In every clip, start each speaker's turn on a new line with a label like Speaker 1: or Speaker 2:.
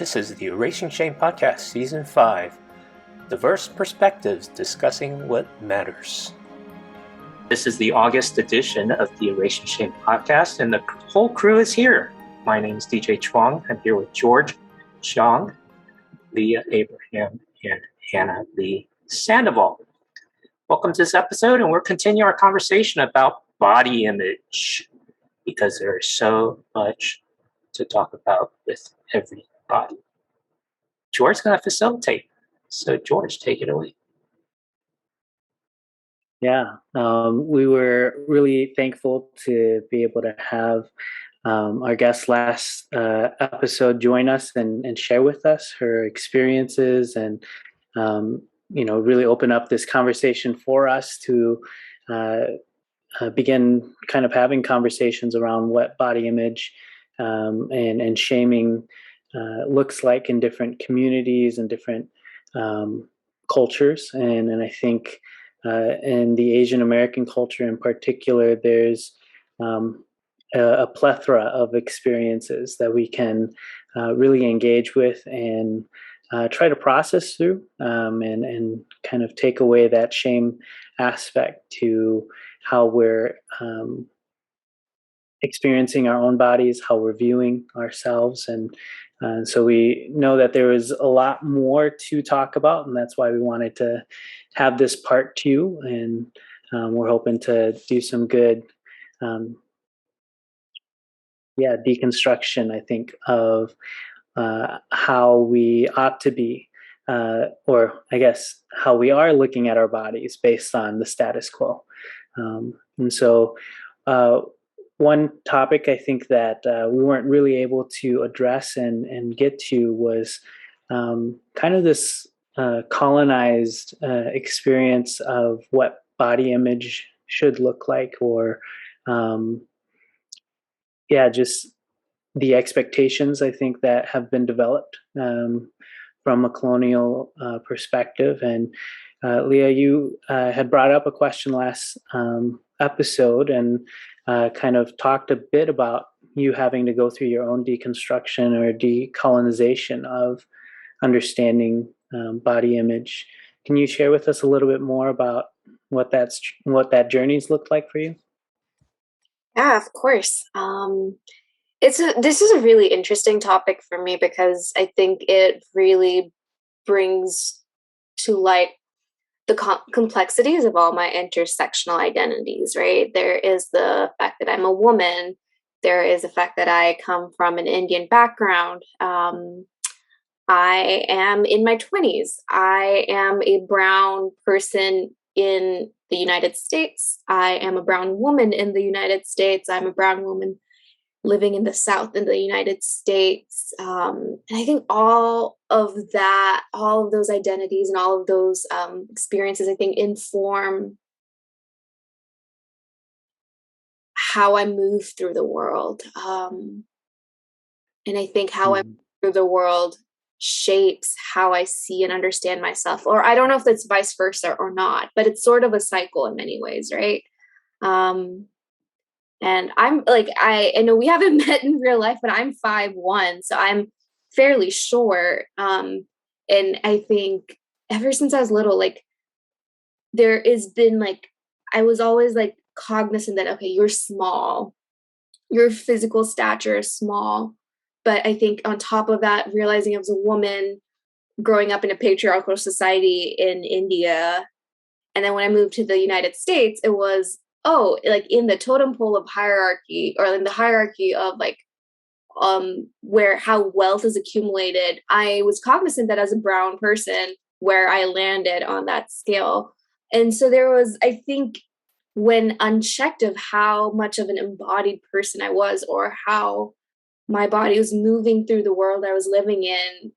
Speaker 1: This is the Erasing Shame Podcast, Season 5. Diverse perspectives discussing what matters. This is the August edition of the Erasing Shame Podcast, and the whole crew is here. My name is DJ Chuang. I'm here with George Xiang, Leah Abraham, and Hannah Lee Sandoval. Welcome to this episode, and we're continuing our conversation about body image, because there is so much to talk about with everybody. George's going to facilitate. So, George, take it away.
Speaker 2: Yeah, we were really thankful to be able to have our guest last episode join us and share with us her experiences and, really open up this conversation for us to begin kind of having conversations around what body image and shaming looks like in different communities and different cultures. And I think in the Asian American culture in particular, there's a plethora of experiences that we can really engage with and try to process through and kind of take away that shame aspect to how we're experiencing our own bodies, how we're viewing ourselves. And so we know that there is a lot more to talk about, and that's why we wanted to have this part 2. And we're hoping to do some good, deconstruction, I think, of how we ought to be, or I guess how we are looking at our bodies based on the status quo. And so one topic I think that we weren't really able to address and get to was kind of this colonized experience of what body image should look like, or just the expectations, I think, that have been developed from a colonial perspective. And Leah, you had brought up a question last episode and kind of talked a bit about you having to go through your own deconstruction or decolonization of understanding body image. Can you share with us a little bit more about what that journey's looked like for you?
Speaker 3: Yeah, of course. This is a really interesting topic for me because I think it really brings to light the complexities of all my intersectional identities, right? There is the fact that I'm a woman. There is the fact that I come from an Indian background. I am in my 20s. I am a brown person in the United States. I am a brown woman in the United States. I'm a brown woman living in the South in the United States. And I think all of those identities and all of those experiences, I think, inform how I move through the world. And I think how I move through the world shapes how I see and understand myself. Or I don't know if that's vice versa or not, but it's sort of a cycle in many ways, right? And I'm like, I know we haven't met in real life, but I'm 5'1", so I'm fairly short. And I think ever since I was little, like, there has been, like, I was always, like, cognizant that, okay, you're small. Your physical stature is small. But I think on top of that, realizing I was a woman growing up in a patriarchal society in India, and then when I moved to the United States, it was, like, in the totem pole of hierarchy, or in the hierarchy of, like, where how wealth is accumulated, I was cognizant that as a brown person, where I landed on that scale. And so there was, I think, when unchecked, of how much of an embodied person I was, or how my body was moving through the world I was living in,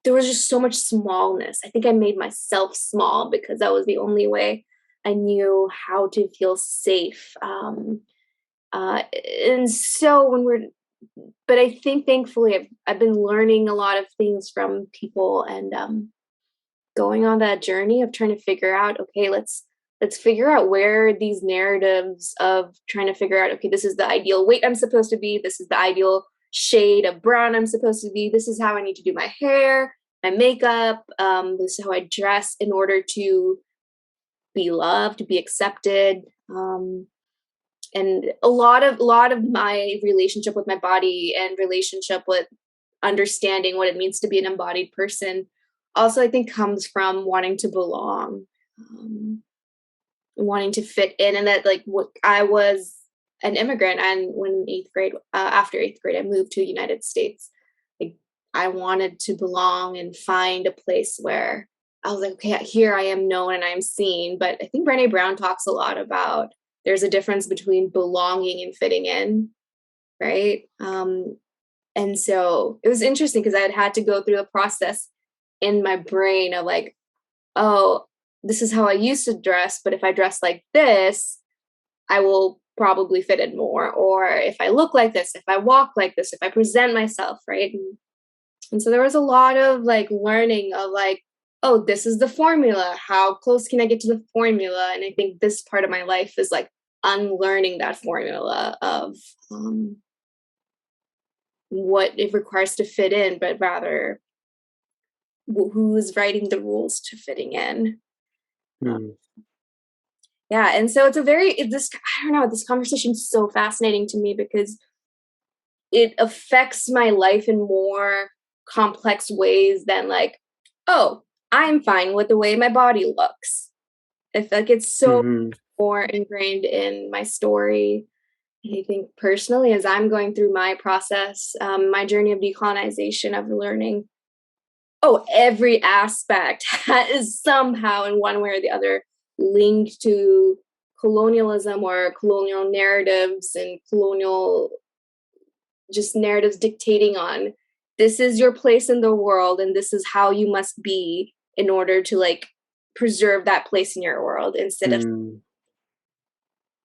Speaker 3: there was just so much smallness. I think I made myself small because that was the only way I knew how to feel safe. And so but I think thankfully I've been learning a lot of things from people, and going on that journey of trying to figure out, okay, let's figure out where these narratives of trying to figure out, okay, this is the ideal weight I'm supposed to be, this is the ideal shade of brown I'm supposed to be. This is how I need to do my hair, my makeup. This is how I dress in order to be loved, to be accepted. And a lot of my relationship with my body and relationship with understanding what it means to be an embodied person also, I think, comes from wanting to belong, wanting to fit in. And that, like, what I was an immigrant, and when eighth grade, after eighth grade, I moved to the United States. Like, I wanted to belong and find a place where I was like, okay, here I am known and I'm seen. But I think Brené Brown talks a lot about there's a difference between belonging and fitting in, right? And so it was interesting because I had to go through the process in my brain of like, oh, this is how I used to dress, but if I dress like this, I will probably fit in more. Or if I look like this, if I walk like this, if I present myself, right? And so there was a lot of like learning of like, oh, this is the formula. How close can I get to the formula? And I think this part of my life is like unlearning that formula of what it requires to fit in, but rather who's writing the rules to fitting in. Yeah, and so it's I don't know, this conversation is so fascinating to me because it affects my life in more complex ways than like, oh, I'm fine with the way my body looks. I feel like it's so more ingrained in my story. And I think personally, as I'm going through my process, my journey of decolonization, of learning, oh, every aspect is somehow in one way or the other linked to colonialism or colonial narratives and colonial just narratives dictating on this is your place in the world and this is how you must be in order to like preserve that place in your world, instead of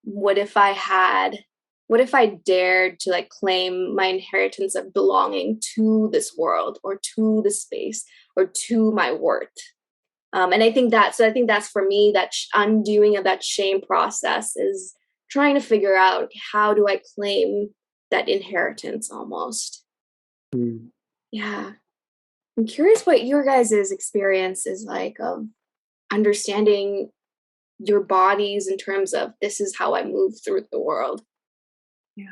Speaker 3: what if I dared to like claim my inheritance of belonging to this world or to the space or to my worth. And I think that's for me, that undoing of that shame process is trying to figure out how do I claim that inheritance almost. Yeah. I'm curious what your guys' experience is like of understanding your bodies in terms of this is how I move through the world.
Speaker 4: Yeah.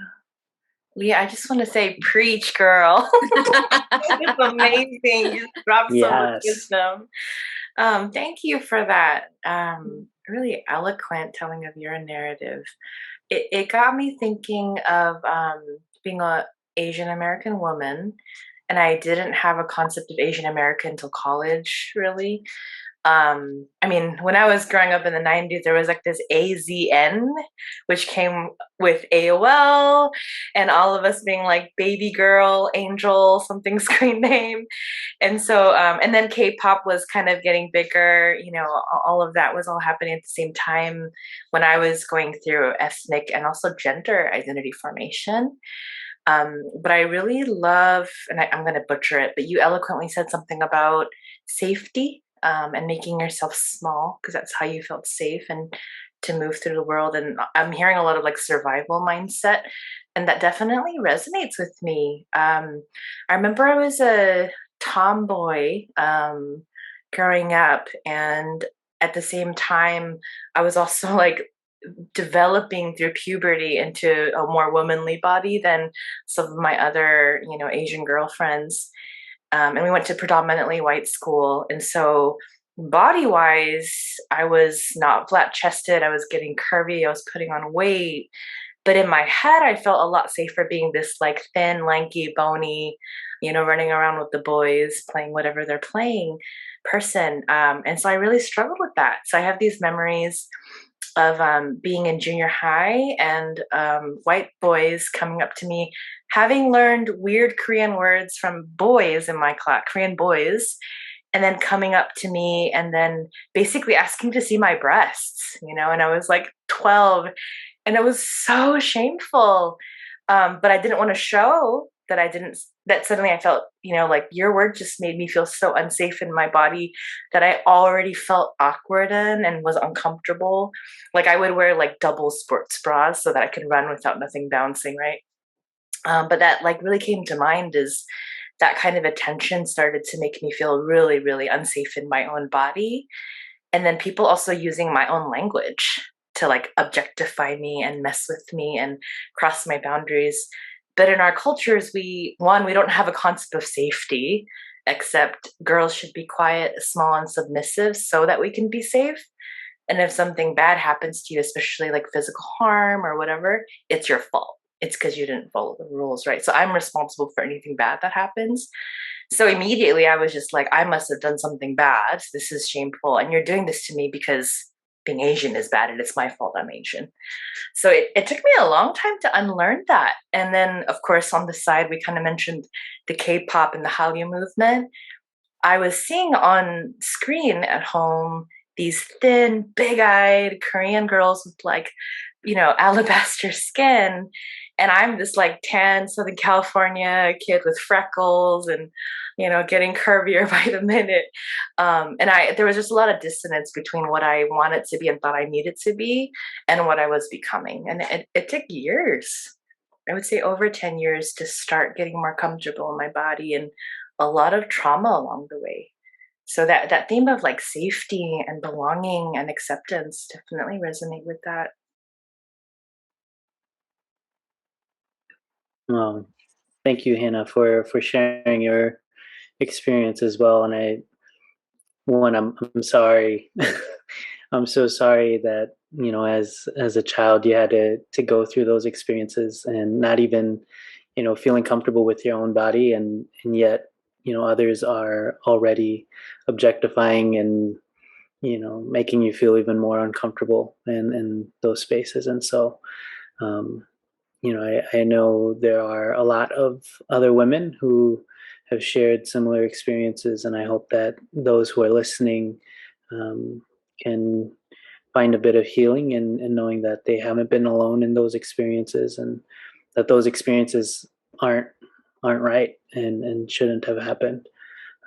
Speaker 4: Leah, I just want to say, preach, girl. It's amazing. You dropped so much wisdom. Thank you for that. Really eloquent telling of your narrative. It got me thinking of being an Asian American woman, and I didn't have a concept of Asian American until college, really. I mean, when I was growing up in the 90s, there was like this AZN, which came with AOL, and all of us being like baby girl, angel, something screen name. And so, and then K-pop was kind of getting bigger, you know, all of that was all happening at the same time when I was going through ethnic and also gender identity formation. But I really love, and I'm going to butcher it, but you eloquently said something about safety. And making yourself small because that's how you felt safe and to move through the world. And I'm hearing a lot of like survival mindset, and that definitely resonates with me. I remember I was a tomboy growing up, and at the same time, I was also like developing through puberty into a more womanly body than some of my other, you know, Asian girlfriends. And we went to predominantly white school. And so body wise, I was not flat chested. I was getting curvy. I was putting on weight. But in my head, I felt a lot safer being this like thin, lanky, bony, you know, running around with the boys, playing whatever they're playing person. And so I really struggled with that. So I have these memories of being in junior high and white boys coming up to me, having learned weird Korean words from boys in my class, Korean boys, and then coming up to me and then basically asking to see my breasts, you know, and I was like 12 and it was so shameful. But I didn't want to show that suddenly I felt, you know, like your word just made me feel so unsafe in my body that I already felt awkward in and was uncomfortable. Like I would wear like double sports bras so that I could run without nothing bouncing, right? But that like really came to mind is that kind of attention started to make me feel really, really unsafe in my own body. And then people also using my own language to like objectify me and mess with me and cross my boundaries. But in our cultures, we don't have a concept of safety, except girls should be quiet, small, and submissive so that we can be safe. And if something bad happens to you, especially like physical harm or whatever, it's your fault. It's because you didn't follow the rules, right? So I'm responsible for anything bad that happens. So immediately I was just like, I must have done something bad. This is shameful. And you're doing this to me because being Asian is bad and it's my fault I'm Asian. So it took me a long time to unlearn that. And then, of course, on the side, we kind of mentioned the K-pop and the Hallyu movement. I was seeing on screen at home these thin, big-eyed Korean girls with like, alabaster skin. And I'm this like tan Southern California kid with freckles and, getting curvier by the minute. There was just a lot of dissonance between what I wanted to be and thought I needed to be and what I was becoming. And it took years. I would say over 10 years to start getting more comfortable in my body and a lot of trauma along the way. So that theme of like safety and belonging and acceptance definitely resonate with that.
Speaker 2: Thank you, Hannah, for sharing your experience as well. And I'm sorry. I'm so sorry that as a child you had to go through those experiences and not even feeling comfortable with your own body, and yet others are already objectifying and making you feel even more uncomfortable in those spaces. And so um, I know there are a lot of other women who have shared similar experiences, and I hope that those who are listening can find a bit of healing in knowing that they haven't been alone in those experiences, and that those experiences aren't right and shouldn't have happened.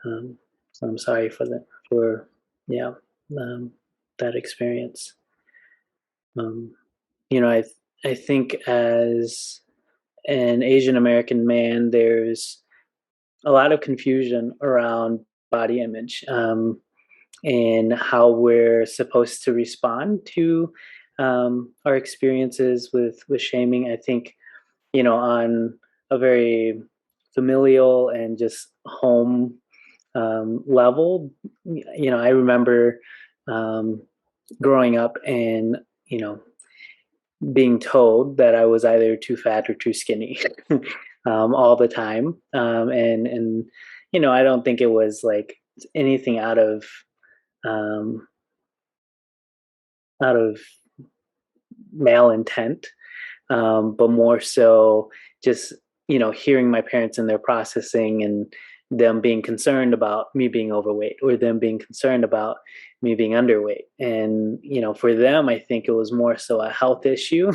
Speaker 2: So I'm sorry for yeah um, that experience. Um, I think as an Asian American man, there's a lot of confusion around body image, and how we're supposed to respond to our experiences with shaming. I think on a very familial and just home level. I remember um, growing up and being told that I was either too fat or too skinny all the time. And I don't think it was like anything um, out of malintent, but more so just hearing my parents and their processing and them being concerned about me being overweight or them being concerned about me being underweight. And for them, I think it was more so a health issue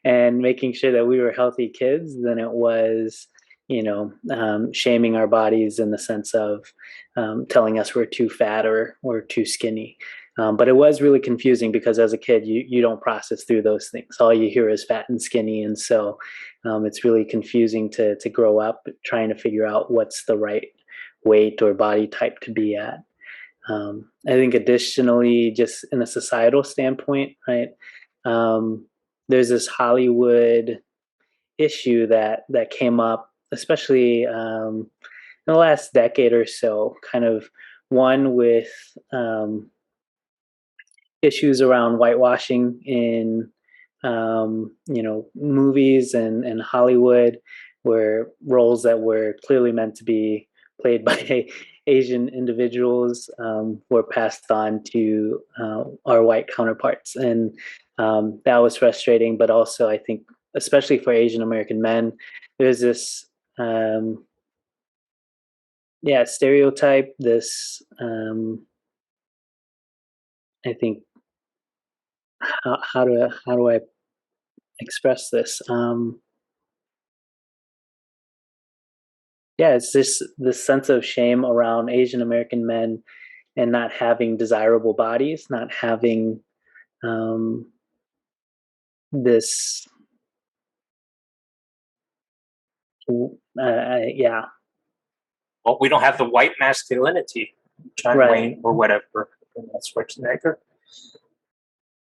Speaker 2: and making sure that we were healthy kids than it was shaming our bodies in the sense of telling us we're too fat or too skinny. But it was really confusing because as a kid, you don't process through those things. All you hear is fat and skinny. And so it's really confusing to grow up trying to figure out what's the right weight or body type to be at. I think additionally, just in a societal standpoint, right, there's this Hollywood issue that came up, especially in the last decade or so, kind of one with issues around whitewashing in movies and Hollywood, where roles that were clearly meant to be played by Asian individuals were passed on to our white counterparts, and that was frustrating. But also, I think, especially for Asian American men, there's this stereotype. This I think how do I express this? It's just this sense of shame around Asian American men and not having desirable bodies, not having this Yeah.
Speaker 1: Well, we don't have the white masculinity, John
Speaker 2: Right.
Speaker 1: Wayne or whatever, Schwarzenegger.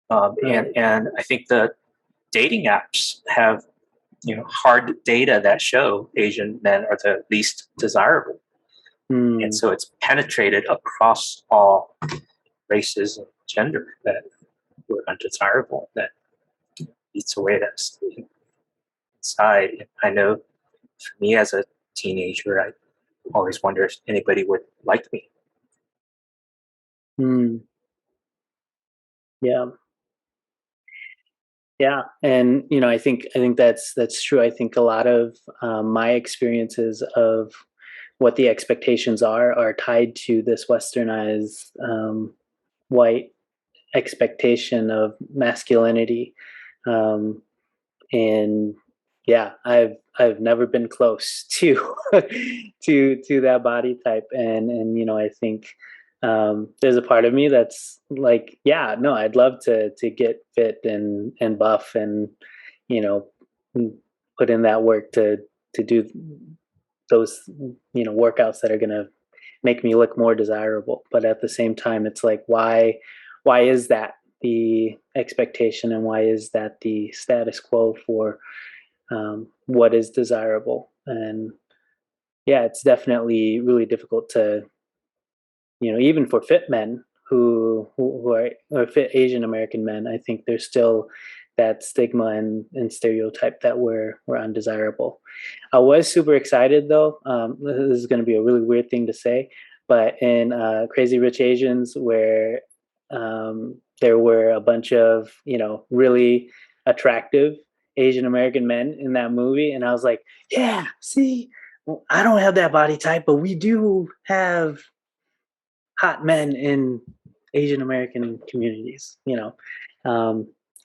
Speaker 2: Right.
Speaker 1: And I think the dating apps have hard data that show Asian men are the least desirable, and so it's penetrated across all races and gender that we're undesirable. That eats away at us inside. And I know for me as a teenager, I always wonder if anybody would like me.
Speaker 2: Yeah. Yeah, and I think that's true. I think a lot of my experiences of what the expectations are tied to this westernized white expectation of masculinity, and yeah, I've never been close to to that body type, and I think there's a part of me that's like, yeah, no, I'd love to get fit and buff and you know put in that work to do those workouts that are going to make me look more desirable. But at the same time, it's like, why is that the expectation, and why is that the status quo for what is desirable? And yeah, it's definitely really difficult to, even for fit men who are or fit Asian American men. I think there's still that stigma and stereotype that we're undesirable. I was super excited though. This is going to be a really weird thing to say, but in Crazy Rich Asians, where there were a bunch of really attractive Asian American men in that movie, and I was like, yeah, see, well, I don't have that body type, but we do have hot men in Asian American communities.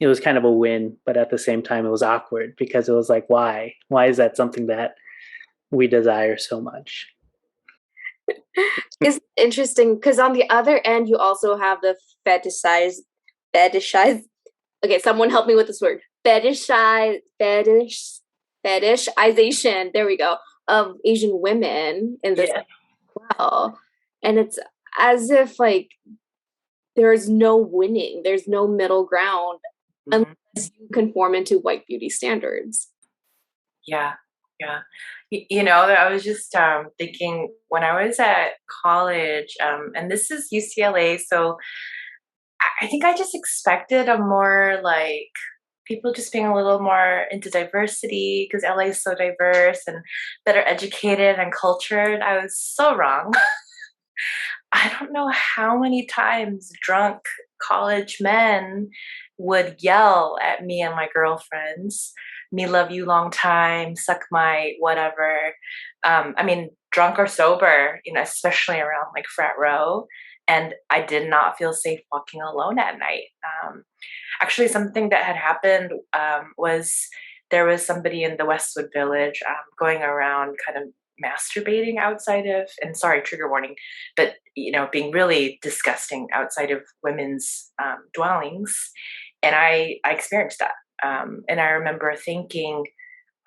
Speaker 2: It was kind of a win, but at the same time, it was awkward because it was like, why? Why is that something that we desire so much?
Speaker 3: It's interesting because on the other end, you also have the fetishize. Okay, someone help me with this word. Fetishization. There we go. Of Asian women in this as well, and it's as if like there's no winning. There's no middle ground unless you conform into white beauty standards.
Speaker 4: Yeah, yeah. I was just thinking when I was at college, and this is UCLA, so I think I just expected a more like people just being a little more into diversity because LA is so diverse and better educated and cultured. I was so wrong. I don't know how many times drunk college men would yell at me and my girlfriends, me love you long time, suck my whatever. I mean, drunk or sober, especially around like frat row. And I did not feel safe walking alone at night. Actually, something that had happened was there was somebody in the Westwood Village going around kind of masturbating outside of, and sorry, trigger warning, but being really disgusting outside of women's dwellings, and I experienced that, and I remember thinking,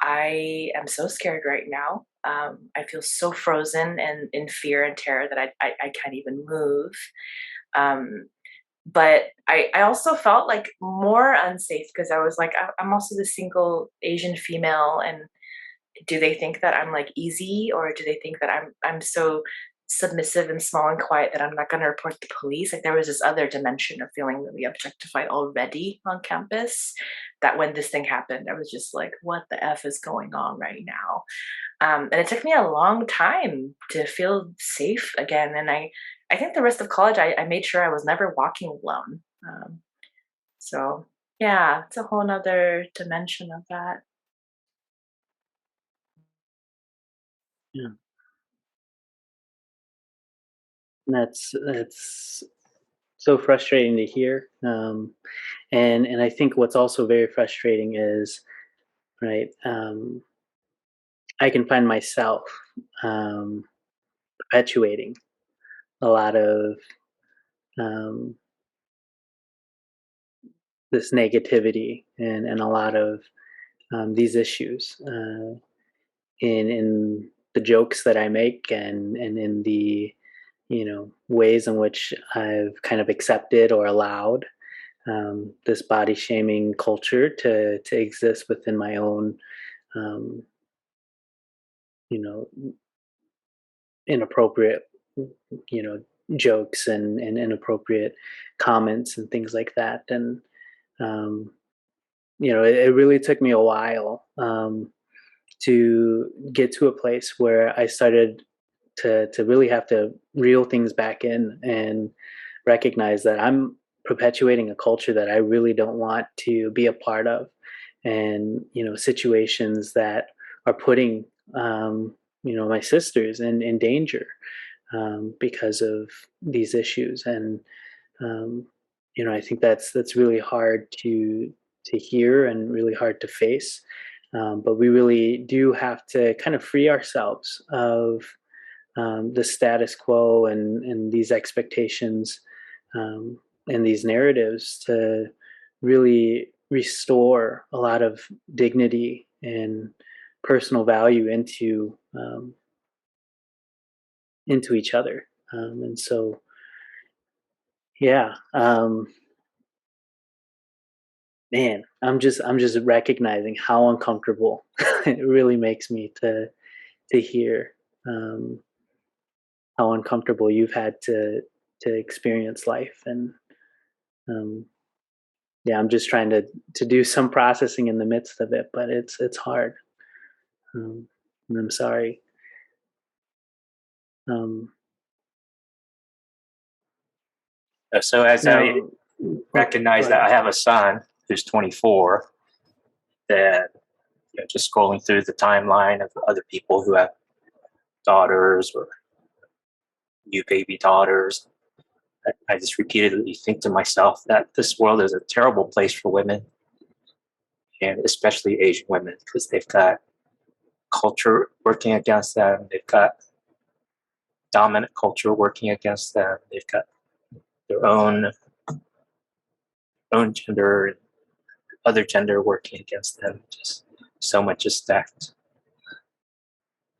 Speaker 4: I am so scared right now. I feel so frozen and in fear and terror that I can't even move. Um, but I also felt like more unsafe because I was like, I'm also the single Asian female, and do they think that I'm like easy, or do they think that I'm so submissive and small and quiet that I'm not going to report the police? Like there was this other dimension of feeling really objectified already on campus, that when this thing happened, I was just like, what the F is going on right now? And it took me a long time to feel safe again. And I think the rest of college, I made sure I was never walking alone. So yeah, it's a whole nother dimension of that.
Speaker 2: Yeah, and that's so frustrating to hear. And I think what's also very frustrating is, right, I can find myself perpetuating a lot of um, this negativity and a lot of these issues. in the jokes that I make, and in the ways in which I've kind of accepted or allowed this body shaming culture to exist within my own um, you know inappropriate you know jokes and inappropriate comments and things like that. And um, it really took me a while to get to a place where I started to really have to reel things back in and recognize that I'm perpetuating a culture that I really don't want to be a part of, and situations that are putting my sisters in danger because of these issues. And um, I think that's really hard to hear and really hard to face. But we really do have to kind of free ourselves of the status quo and these expectations um, and these narratives to really restore a lot of dignity and personal value into each other. And so, yeah, man, I'm just recognizing how uncomfortable it really makes me to hear um, how uncomfortable you've had to experience life. And um, yeah, I'm just trying to do some processing in the midst of it, but it's hard. And I'm sorry. Um,
Speaker 1: So as I
Speaker 2: now,
Speaker 1: recognize that I have a son who's 24, that just scrolling through the timeline of other people who have daughters or new baby daughters, I just repeatedly think to myself that this world is a terrible place for women, and especially Asian women, because they've got culture working against them. They've got dominant culture working against them. They've got their own gender and other gender working against them. Just so much is stacked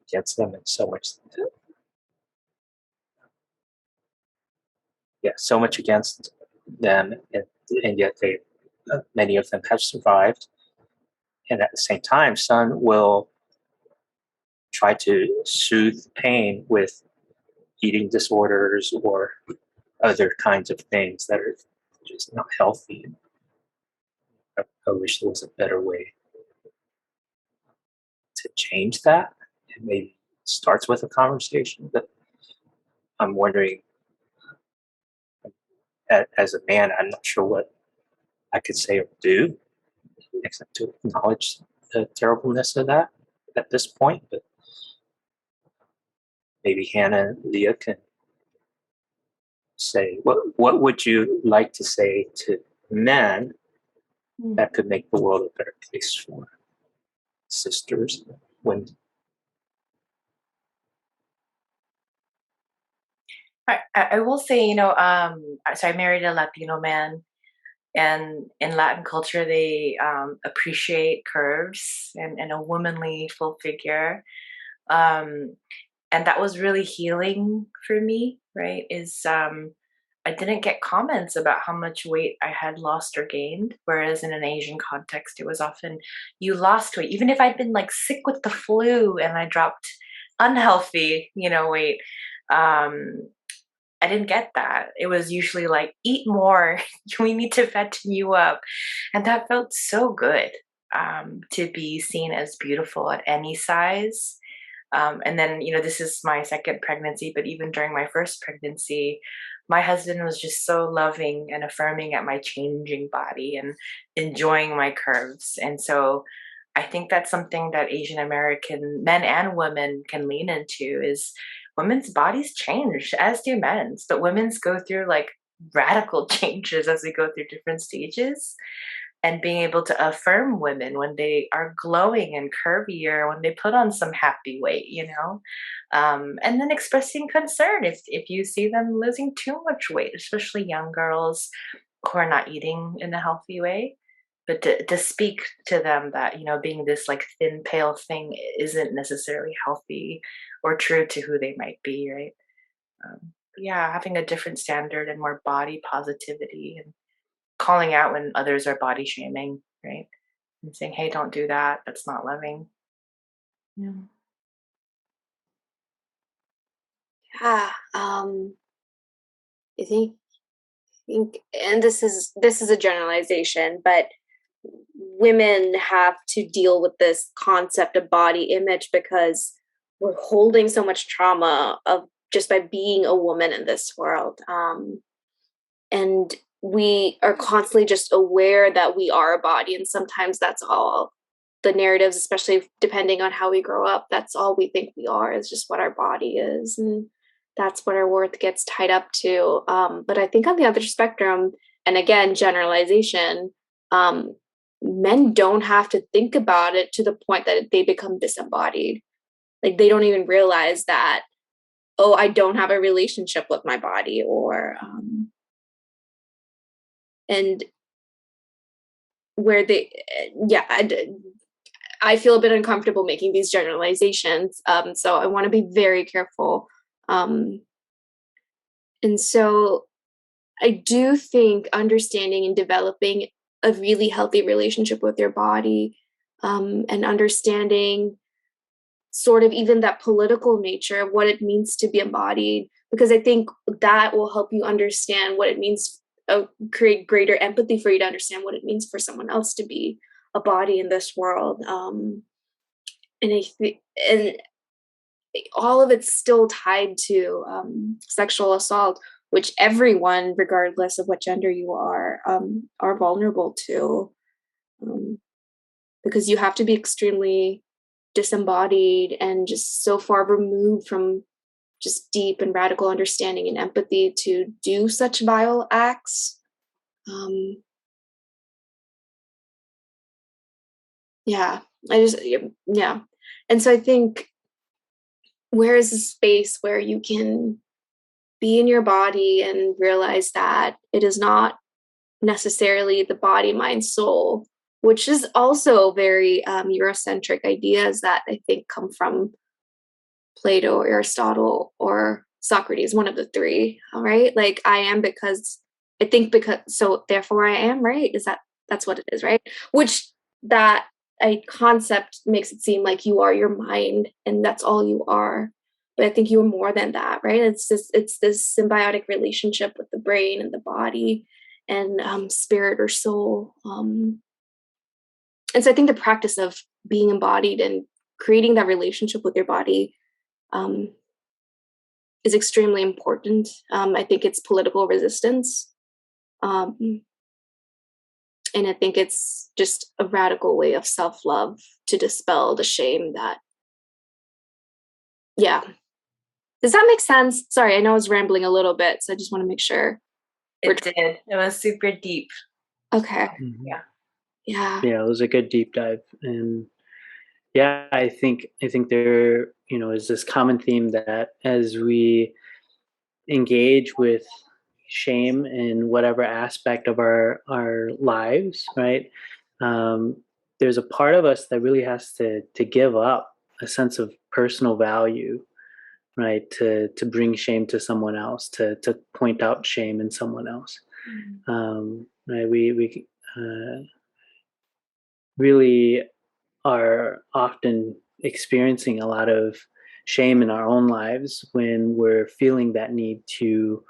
Speaker 1: against them, and so much, so much against them, and yet they, many of them have survived. And at the same time, some will try to soothe pain with eating disorders or other kinds of things that are just not healthy. I wish there was a better way to change that. It maybe starts with a conversation, but I'm wondering, as a man, I'm not sure what I could say or do except to acknowledge the terribleness of that at this point. But maybe Hannah and Leah can say, what would you like to say to men that could make the world a better place for sisters, women?
Speaker 4: I will say, so I married a Latino man, and in Latin culture, they appreciate curves and a womanly full figure. Um, and that was really healing for me, right? I didn't get comments about how much weight I had lost or gained, whereas in an Asian context, it was often you lost weight. Even if I'd been like sick with the flu and I dropped unhealthy, weight, um, I didn't get that. It was usually like, eat more, we need to fatten you up. And that felt so good, to be seen as beautiful at any size. And then, this is my second pregnancy, but even during my first pregnancy, my husband was just so loving and affirming at my changing body and enjoying my curves. And so I think that's something that Asian American men and women can lean into is women's bodies change, as do men's, but women's go through like radical changes as we go through different stages. And being able to affirm women when they are glowing and curvier, when they put on some happy weight, and then expressing concern if you see them losing too much weight, especially young girls who are not eating in a healthy way. but to speak to them that, being this like thin, pale thing isn't necessarily healthy or true to who they might be, right? Yeah, having a different standard and more body positivity and calling out when others are body shaming, right? And saying, hey, don't do that. That's not loving. Yeah.
Speaker 3: Yeah. I think, and this is a generalization, but women have to deal with this concept of body image because we're holding so much trauma of just by being a woman in this world. And we are constantly just aware that we are a body, and sometimes that's all the narratives, especially depending on how we grow up, that's all we think we are, is just what our body is, and that's what our worth gets tied up to. But I think on the other spectrum, and again, generalization, men don't have to think about it to the point that they become disembodied. Like they don't even realize that, oh, I don't have a relationship with my body, or and where they, yeah, I feel a bit uncomfortable making these generalizations. So I want to be very careful. And so I do think understanding and developing a really healthy relationship with your body, and understanding sort of even that political nature of what it means to be embodied, because I think that will help you understand what it means, create greater empathy for you to understand what it means for someone else to be a body in this world. And all of it's still tied to sexual assault, which everyone, regardless of what gender you are vulnerable to, because you have to be extremely disembodied and just so far removed from just deep and radical understanding and empathy to do such vile acts. Yeah, yeah. And so I think, where is a space where you can be in your body and realize that it is not necessarily the body, mind, soul, which is also very Eurocentric ideas that I think come from Plato, Aristotle, or Socrates, one of the three. All right, like I am because I think, because so therefore I am, right? That's what it is, right? Which that a concept makes it seem like you are your mind and that's all you are. But I think you are more than that, right? It's this symbiotic relationship with the brain and the body and spirit or soul. And so I think the practice of being embodied and creating that relationship with your body um, is extremely important. I think it's political resistance. Um, and I think it's just a radical way of self-love to dispel the shame that, yeah. Does that make sense? Sorry, I know I was rambling a little bit, so I just want to make sure.
Speaker 4: It did. It was super deep.
Speaker 3: Okay.
Speaker 2: Mm-hmm.
Speaker 4: Yeah.
Speaker 3: Yeah.
Speaker 2: Yeah, it was a good deep dive. And yeah, I think there, is this common theme that as we engage with shame in whatever aspect of our lives, right? There's a part of us that really has to give up a sense of personal value, right? To bring shame to someone else, to point out shame in someone else. Right? We really are often experiencing a lot of shame in our own lives when we're feeling that need to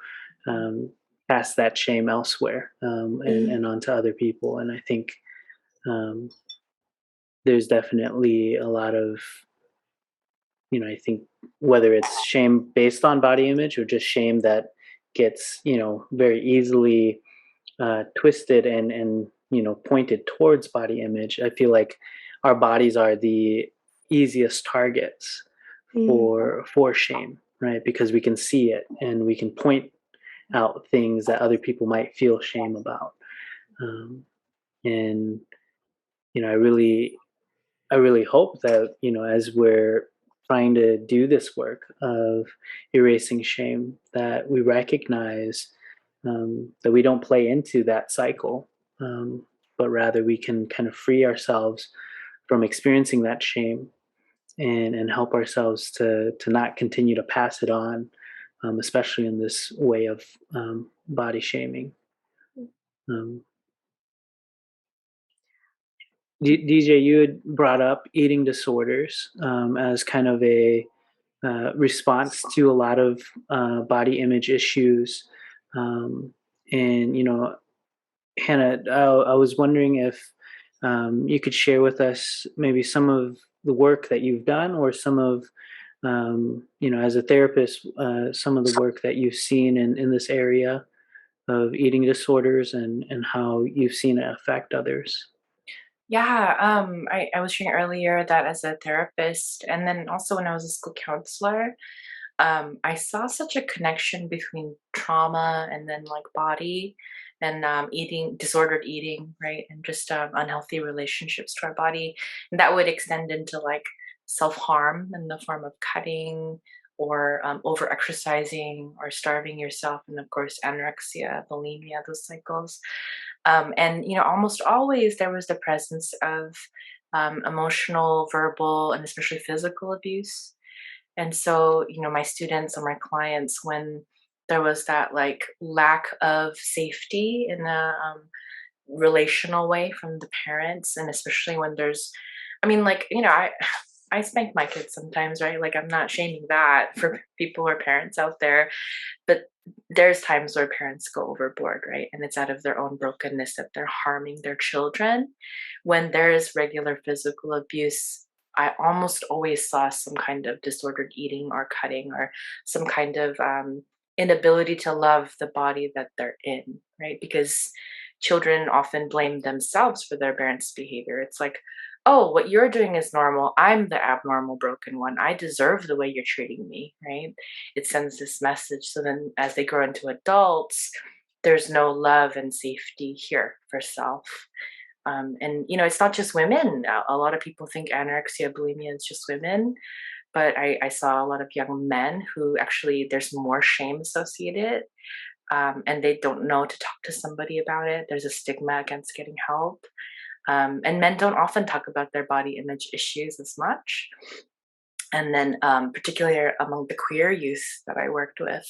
Speaker 2: pass that shame elsewhere, and onto other people. And I think there's definitely a lot of, I think whether it's shame based on body image or just shame that gets, very easily twisted and pointed towards body image. I feel like our bodies are the easiest targets for shame, right? Because we can see it and we can point out things that other people might feel shame about. And I really hope that, as we're trying to do this work of erasing shame, that we recognize that we don't play into that cycle. but rather we can kind of free ourselves from experiencing that shame and help ourselves to not continue to pass it on, especially in this way of body shaming. Um, DJ, you had brought up eating disorders as kind of a response to a lot of body image issues. And, Hannah, I was wondering if you could share with us maybe some of the work that you've done, or some of, as a therapist, some of the work that you've seen in this area of eating disorders, and how you've seen it affect others.
Speaker 4: Yeah, I was sharing earlier that as a therapist, and then also when I was a school counselor, I saw such a connection between trauma and then like body and eating, disordered eating, right? And just unhealthy relationships to our body. And that would extend into like self harm in the form of cutting or over exercising or starving yourself. And of course, anorexia, bulimia, those cycles. And, almost always there was the presence of emotional, verbal, and especially physical abuse. And so, my students or my clients, when there was that like lack of safety in a relational way from the parents, and especially when there's, I mean, like, I spank my kids sometimes, right? Like, I'm not shaming that for people or parents out there, but there's times where parents go overboard, right? And it's out of their own brokenness that they're harming their children. When there is regular physical abuse, I almost always saw some kind of disordered eating or cutting, or some kind of inability to love the body that they're in, right? Because children often blame themselves for their parents' behavior. It's like, oh, what you're doing is normal. I'm the abnormal, broken one. I deserve the way you're treating me, right? It sends this message. So then as they grow into adults, there's no love and safety here for self. And, it's not just women. A lot of people think anorexia, bulimia is just women. But I saw a lot of young men who actually there's more shame associated, and they don't know to talk to somebody about it. There's a stigma against getting help. And men don't often talk about their body image issues as much. And then, particularly among the queer youth that I worked with,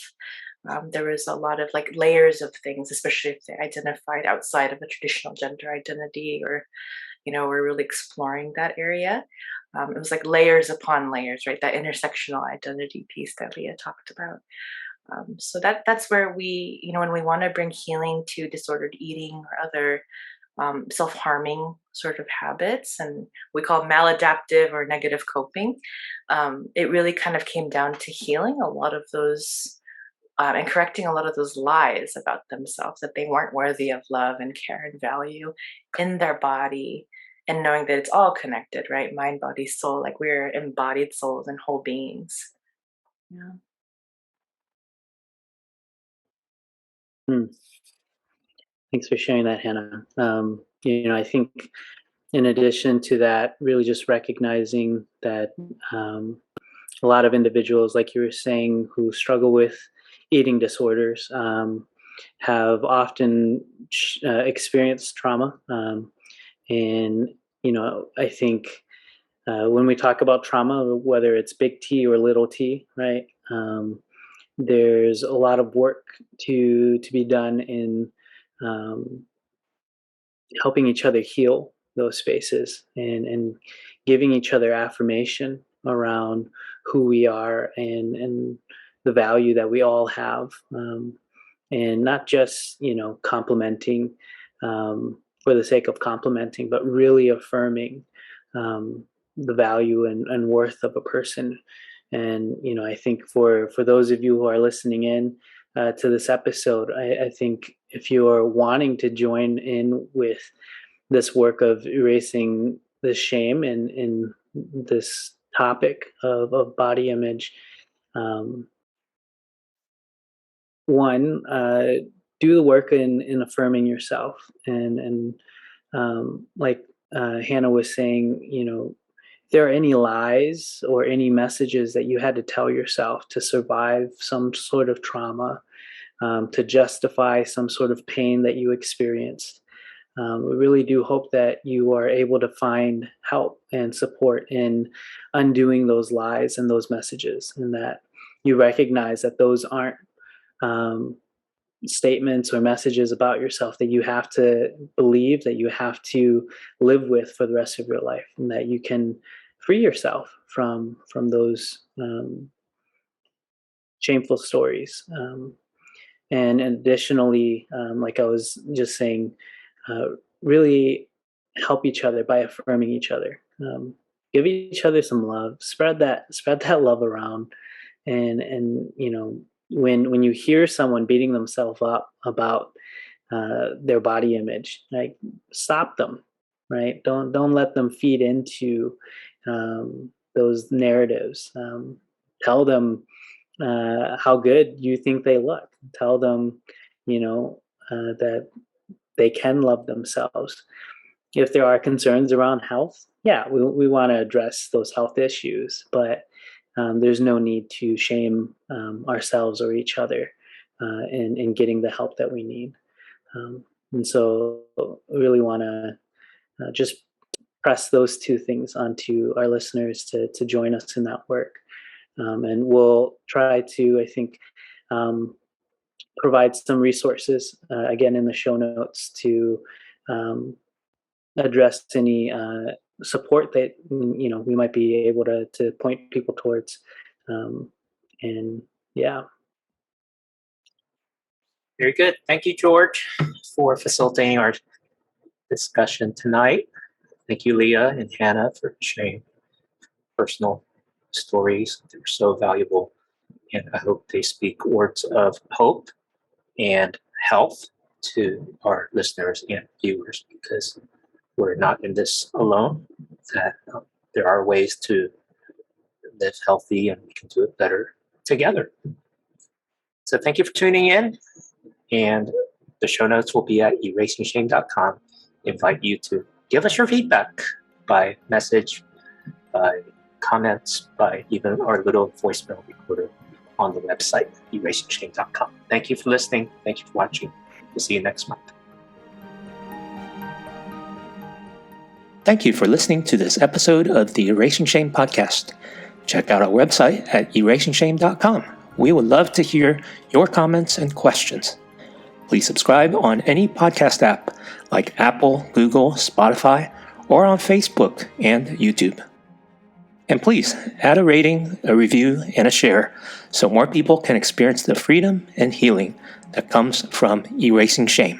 Speaker 4: there was a lot of like layers of things, especially if they identified outside of a traditional gender identity, or, we're really exploring that area. It was like layers upon layers, right? That intersectional identity piece that Leah talked about. So that's where we, when we want to bring healing to disordered eating or other self-harming sort of habits, and we call maladaptive or negative coping, it really kind of came down to healing a lot of those and correcting a lot of those lies about themselves, that they weren't worthy of love and care and value in their body, and knowing that it's all connected, right? Mind, body, soul, like we're embodied souls and whole beings. Yeah.
Speaker 2: Thanks for sharing that, Hannah. I think in addition to that, really just recognizing that a lot of individuals, like you were saying, who struggle with eating disorders, have often experienced trauma. And, I think when we talk about trauma, whether it's big T or little t, right? There's a lot of work to be done in um, helping each other heal those spaces, and giving each other affirmation around who we are, and the value that we all have, and not just complimenting for the sake of complimenting, but really affirming the value and worth of a person. And I think for those of you who are listening in to this episode, I think if you are wanting to join in with this work of erasing the shame in this topic of body image, one, do the work in affirming yourself, and like Hannah was saying, if there are any lies or any messages that you had to tell yourself to survive some sort of trauma, to justify some sort of pain that you experienced, we really do hope that you are able to find help and support in undoing those lies and those messages, and that you recognize that those aren't statements or messages about yourself that you have to believe, that you have to live with for the rest of your life, and that you can free yourself from those shameful stories. And additionally, like I was just saying, really help each other by affirming each other. Give each other some love. Spread that love around. And when you hear someone beating themselves up about their body image, like, stop them, right? Don't let them feed into those narratives. Tell them how good you think they look. Tell them, that they can love themselves. If there are concerns around health, yeah, we want to address those health issues, but there's no need to shame ourselves or each other in getting the help that we need. And so we really want to just press those two things onto our listeners to join us in that work. And we'll try to, I think, provide some resources, again, in the show notes to address any support that we might be able to point people towards. And yeah.
Speaker 1: Very good. Thank you, George, for facilitating our discussion tonight. Thank you, Leah and Hannah, for sharing personal stories. They're so valuable, and I hope they speak words of hope and health to our listeners and viewers, because we're not in this alone, that there are ways to live healthy and we can do it better together. So thank you for tuning in, and the show notes will be at erasingshame.com. Invite you to give us your feedback by message, by comments, by even our little voicemail recorder on the website, erasingshame.com. Thank you for listening. Thank you for watching. We'll see you next month. Thank you for listening to this episode of the Erasing Shame podcast. Check out our website at erasingshame.com. We would love to hear your comments and questions. Please subscribe on any podcast app like Apple, Google, Spotify, or on Facebook and YouTube. And please add a rating, a review, and a share so more people can experience the freedom and healing that comes from erasing shame.